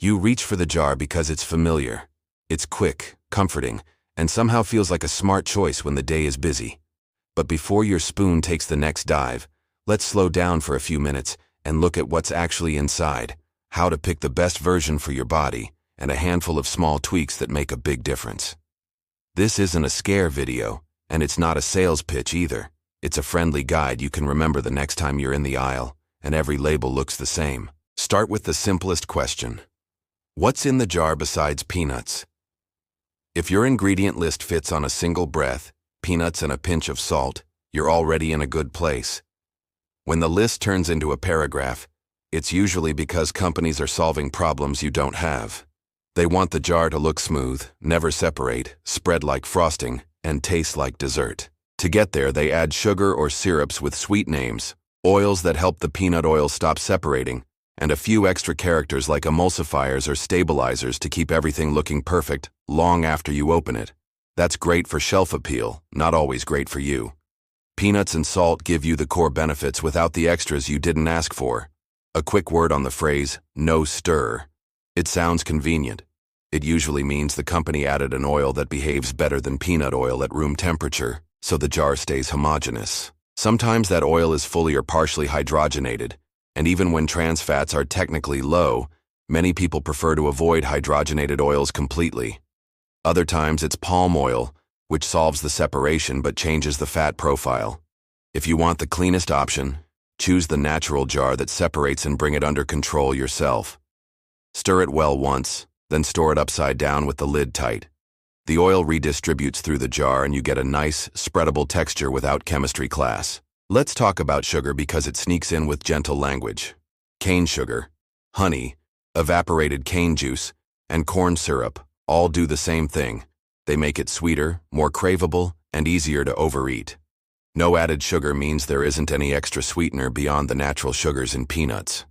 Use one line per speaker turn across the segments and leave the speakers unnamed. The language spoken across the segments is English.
You reach for the jar because it's familiar. It's quick, comforting, and somehow feels like a smart choice when the day is busy. But before your spoon takes the next dive, let's slow down for a few minutes and look at what's actually inside, how to pick the best version for your body, and a handful of small tweaks that make a big difference. This isn't a scare video, and it's not a sales pitch either. It's a friendly guide you can remember the next time you're in the aisle, and every label looks the same. Start with the simplest question. What's in the jar besides peanuts? If your ingredient list fits on a single breath, peanuts and a pinch of salt, you're already in a good place. When the list turns into a paragraph, it's usually because companies are solving problems you don't have. They want the jar to look smooth, never separate, spread like frosting, and taste like dessert. To get there, they add sugar or syrups with sweet names, oils that help the peanut oil stop separating, and a few extra characters like emulsifiers or stabilizers to keep everything looking perfect long after you open it. That's great for shelf appeal, not always great for you. Peanuts and salt give you the core benefits without the extras you didn't ask for. A quick word on the phrase, no stir. It sounds convenient. It usually means the company added an oil that behaves better than peanut oil at room temperature, so the jar stays homogeneous. Sometimes that oil is fully or partially hydrogenated, and even when trans fats are technically low, many people prefer to avoid hydrogenated oils completely. Other times it's palm oil, which solves the separation but changes the fat profile. If you want the cleanest option, choose the natural jar that separates and bring it under control yourself. Stir it well once, then store it upside down with the lid tight. The oil redistributes through the jar and you get a nice, spreadable texture without chemistry class. Let's talk about sugar because it sneaks in with gentle language. Cane sugar, honey, evaporated cane juice, and corn syrup all do the same thing. They make it sweeter, more craveable, and easier to overeat. No added sugar means there isn't any extra sweetener beyond the natural sugars in peanuts.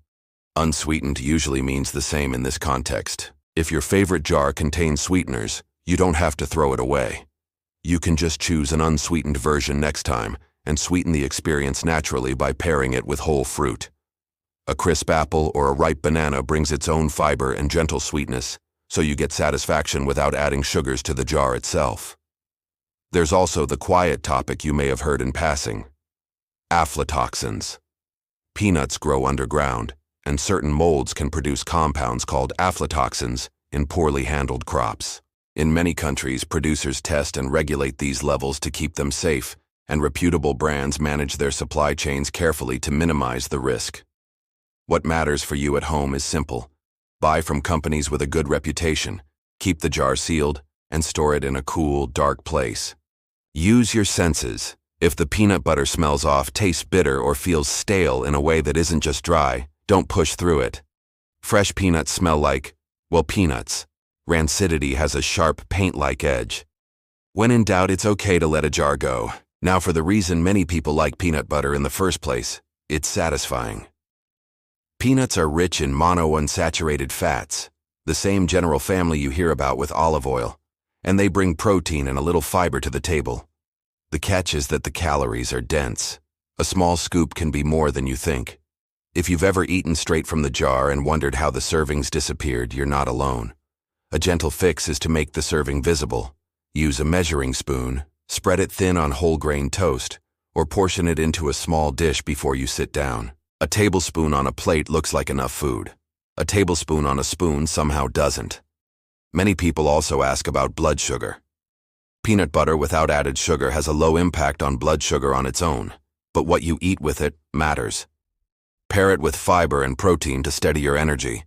Unsweetened usually means the same in this context. If your favorite jar contains sweeteners, you don't have to throw it away. You can just choose an unsweetened version next time and sweeten the experience naturally by pairing it with whole fruit. A crisp apple or a ripe banana brings its own fiber and gentle sweetness, so you get satisfaction without adding sugars to the jar itself. There's also the quiet topic you may have heard in passing: aflatoxins. Peanuts grow underground, and certain molds can produce compounds called aflatoxins in poorly handled crops. In many countries, producers test and regulate these levels to keep them safe, and reputable brands manage their supply chains carefully to minimize the risk. What matters for you at home is simple. Buy from companies with a good reputation, keep the jar sealed, and store it in a cool, dark place. Use your senses. If the peanut butter smells off, tastes bitter, or feels stale in a way that isn't just dry, don't push through it. Fresh peanuts smell like, well, peanuts. Rancidity has a sharp, paint-like edge. When in doubt, it's okay to let a jar go. Now for the reason many people like peanut butter in the first place: it's satisfying. Peanuts are rich in monounsaturated fats, the same general family you hear about with olive oil, and they bring protein and a little fiber to the table. The catch is that the calories are dense. A small scoop can be more than you think. If you've ever eaten straight from the jar and wondered how the servings disappeared, you're not alone. A gentle fix is to make the serving visible. Use a measuring spoon, spread it thin on whole grain toast, or portion it into a small dish before you sit down. A tablespoon on a plate looks like enough food. A tablespoon on a spoon somehow doesn't. Many people also ask about blood sugar. Peanut butter without added sugar has a low impact on blood sugar on its own, but what you eat with it matters. Pair it with fiber and protein to steady your energy.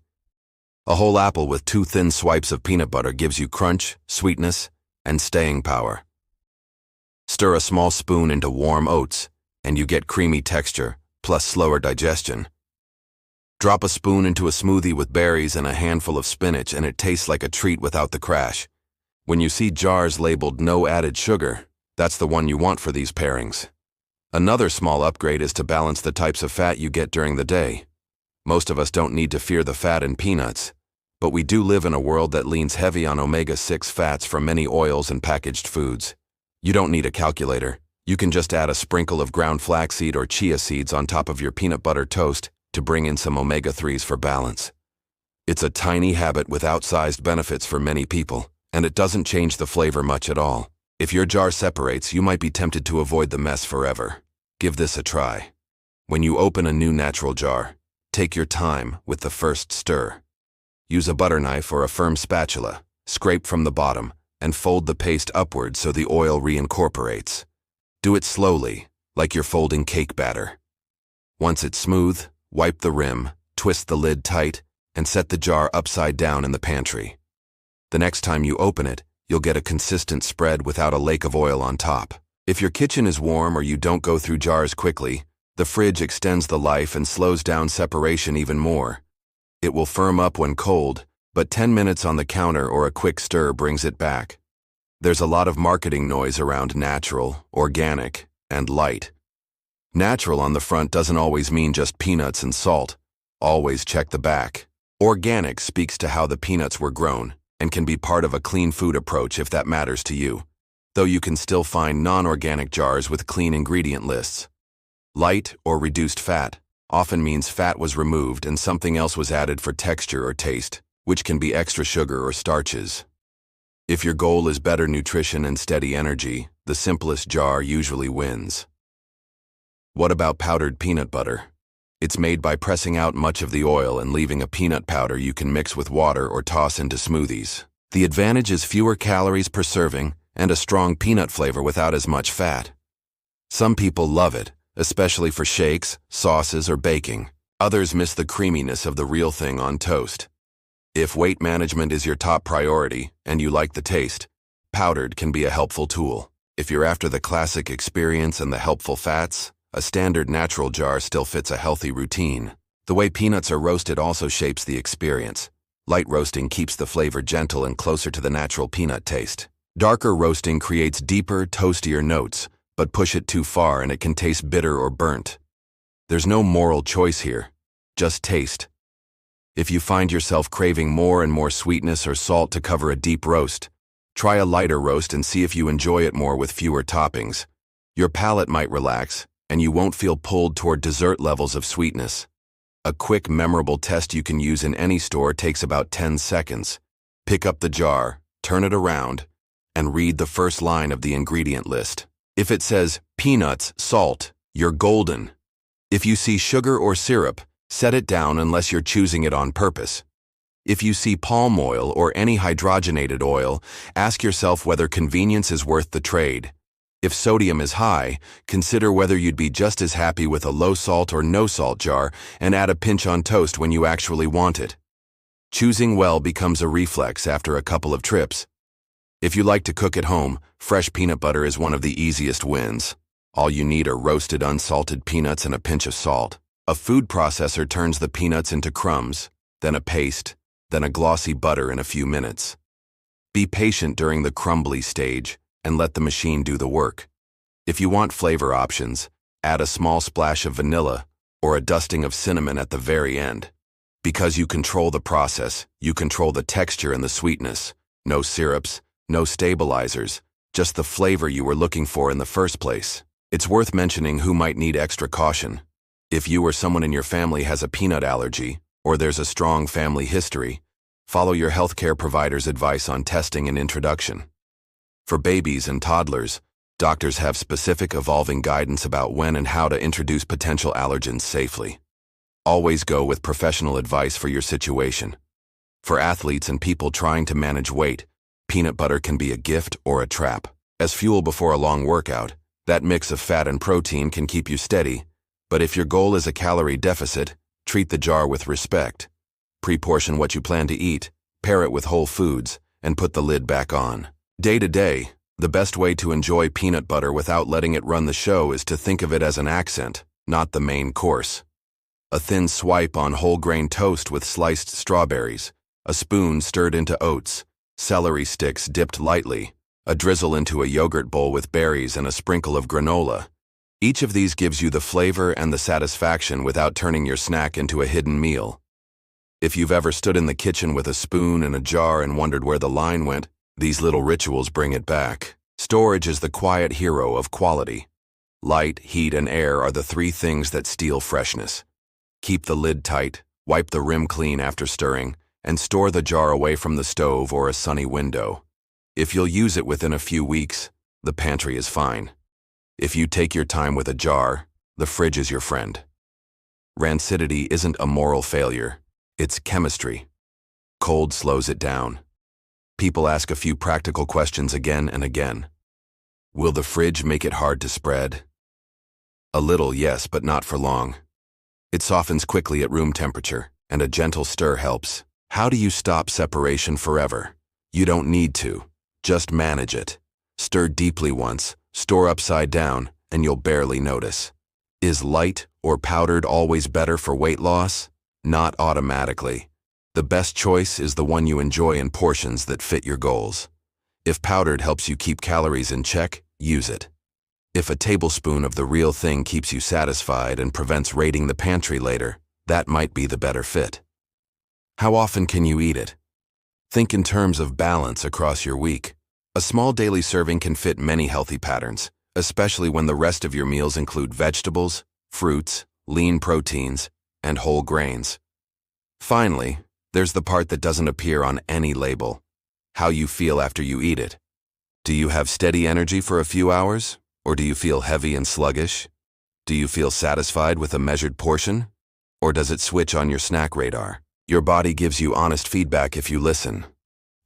A whole apple with 2 thin swipes of peanut butter gives you crunch, sweetness, and staying power. Stir a small spoon into warm oats, and you get creamy texture, plus slower digestion. Drop a spoon into a smoothie with berries and a handful of spinach, and it tastes like a treat without the crash. When you see jars labeled no added sugar, that's the one you want for these pairings. Another small upgrade is to balance the types of fat you get during the day. Most of us don't need to fear the fat in peanuts, but we do live in a world that leans heavy on omega-6 fats from many oils and packaged foods. You don't need a calculator. You can just add a sprinkle of ground flaxseed or chia seeds on top of your peanut butter toast to bring in some omega-3s for balance. It's a tiny habit with outsized benefits for many people, and it doesn't change the flavor much at all. If your jar separates, you might be tempted to avoid the mess forever. Give this a try. When you open a new natural jar, take your time with the first stir. Use a butter knife or a firm spatula, scrape from the bottom, and fold the paste upward so the oil reincorporates. Do it slowly, like you're folding cake batter. Once it's smooth, wipe the rim, twist the lid tight, and set the jar upside down in the pantry. The next time you open it, you'll get a consistent spread without a lake of oil on top. If your kitchen is warm or you don't go through jars quickly, the fridge extends the life and slows down separation even more. It will firm up when cold, but 10 minutes on the counter or a quick stir brings it back. There's a lot of marketing noise around natural, organic, and light. Natural on the front doesn't always mean just peanuts and salt. Always check the back. Organic speaks to how the peanuts were grown and can be part of a clean food approach if that matters to you, though you can still find non-organic jars with clean ingredient lists. Light or reduced fat often means fat was removed and something else was added for texture or taste, which can be extra sugar or starches. If your goal is better nutrition and steady energy, the simplest jar usually wins. What about powdered peanut butter? It's made by pressing out much of the oil and leaving a peanut powder you can mix with water or toss into smoothies. The advantage is fewer calories per serving and a strong peanut flavor without as much fat. Some people love it, especially for shakes, sauces, or baking. Others miss the creaminess of the real thing on toast. If weight management is your top priority and you like the taste, powdered can be a helpful tool. If you're after the classic experience and the helpful fats, a standard natural jar still fits a healthy routine. The way peanuts are roasted also shapes the experience. Light roasting keeps the flavor gentle and closer to the natural peanut taste. Darker roasting creates deeper, toastier notes, but push it too far and it can taste bitter or burnt. There's no moral choice here, just taste. If you find yourself craving more and more sweetness or salt to cover a deep roast, try a lighter roast and see if you enjoy it more with fewer toppings. Your palate might relax, and you won't feel pulled toward dessert levels of sweetness. A quick, memorable test you can use in any store takes about 10 seconds. Pick up the jar, turn it around, and read the first line of the ingredient list. If it says peanuts, salt, you're golden. If you see sugar or syrup, set it down unless you're choosing it on purpose. If you see palm oil or any hydrogenated oil, ask yourself whether convenience is worth the trade. If sodium is high, consider whether you'd be just as happy with a low-salt or no-salt jar and add a pinch on toast when you actually want it. Choosing well becomes a reflex after a couple of trips. If you like to cook at home, fresh peanut butter is one of the easiest wins. All you need are roasted unsalted peanuts and a pinch of salt. A food processor turns the peanuts into crumbs, then a paste, then a glossy butter in a few minutes. Be patient during the crumbly stage and let the machine do the work. If you want flavor options, add a small splash of vanilla or a dusting of cinnamon at the very end. Because you control the process, you control the texture and the sweetness. No syrups, no stabilizers, just the flavor you were looking for in the first place. It's worth mentioning who might need extra caution. If you or someone in your family has a peanut allergy, or there's a strong family history, follow your healthcare provider's advice on testing and introduction. For babies and toddlers, doctors have specific evolving guidance about when and how to introduce potential allergens safely. Always go with professional advice for your situation. For athletes and people trying to manage weight, peanut butter can be a gift or a trap. As fuel before a long workout, that mix of fat and protein can keep you steady, but if your goal is a calorie deficit, treat the jar with respect. Pre-portion what you plan to eat, pair it with whole foods, and put the lid back on. Day to day, the best way to enjoy peanut butter without letting it run the show is to think of it as an accent, not the main course. A thin swipe on whole grain toast with sliced strawberries, a spoon stirred into oats, celery sticks dipped lightly, a drizzle into a yogurt bowl with berries and a sprinkle of granola. Each of these gives you the flavor and the satisfaction without turning your snack into a hidden meal. If you've ever stood in the kitchen with a spoon and a jar and wondered where the line went, these little rituals bring it back. Storage is the quiet hero of quality. Light, heat, and air are the three things that steal freshness. Keep the lid tight, wipe the rim clean after stirring, and store the jar away from the stove or a sunny window. If you'll use it within a few weeks, the pantry is fine. If you take your time with a jar, the fridge is your friend. Rancidity isn't a moral failure, it's chemistry. Cold slows it down. People ask a few practical questions again and again. Will the fridge make it hard to spread? A little, yes, but not for long. It softens quickly at room temperature, and a gentle stir helps. How do you stop separation forever? You don't need to. Just manage it. Stir deeply once, store upside down, and you'll barely notice. Is light or powdered always better for weight loss? Not automatically. The best choice is the one you enjoy in portions that fit your goals. If powdered helps you keep calories in check, use it. If a tablespoon of the real thing keeps you satisfied and prevents raiding the pantry later, that might be the better fit. How often can you eat it? Think in terms of balance across your week. A small daily serving can fit many healthy patterns, especially when the rest of your meals include vegetables, fruits, lean proteins, and whole grains. Finally, there's the part that doesn't appear on any label: how you feel after you eat it. Do you have steady energy for a few hours, or do you feel heavy and sluggish? Do you feel satisfied with a measured portion, or does it switch on your snack radar? Your body gives you honest feedback if you listen.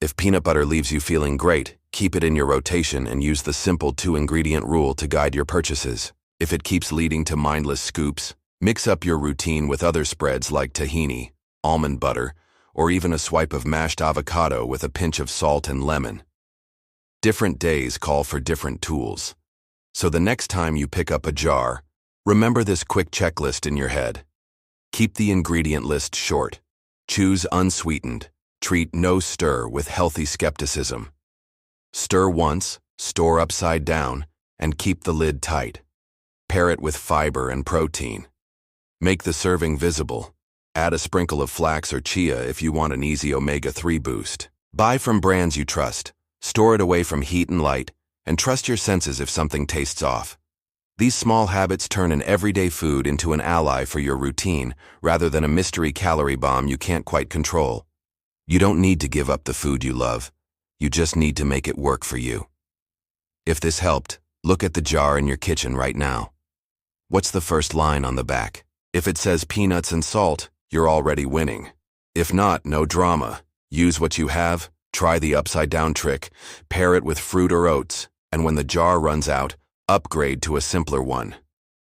If peanut butter leaves you feeling great, keep it in your rotation and use the simple 2-ingredient rule to guide your purchases. If it keeps leading to mindless scoops, mix up your routine with other spreads like tahini, almond butter, or even a swipe of mashed avocado with a pinch of salt and lemon. Different days call for different tools. So the next time you pick up a jar, remember this quick checklist in your head. Keep the ingredient list short. Choose unsweetened. Treat no stir with healthy skepticism. Stir once, store upside down, and keep the lid tight. Pair it with fiber and protein. Make the serving visible. Add a sprinkle of flax or chia if you want an easy omega-3 boost. Buy from brands you trust. Store it away from heat and light, and trust your senses if something tastes off. These small habits turn an everyday food into an ally for your routine rather than a mystery calorie bomb you can't quite control. You don't need to give up the food you love. You just need to make it work for you. If this helped, look at the jar in your kitchen right now. What's the first line on the back? If it says peanuts and salt, you're already winning. If not, no drama. Use what you have, try the upside-down trick, pair it with fruit or oats, and when the jar runs out, upgrade to a simpler one.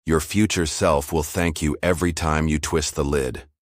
Your future self will thank you every time you twist the lid.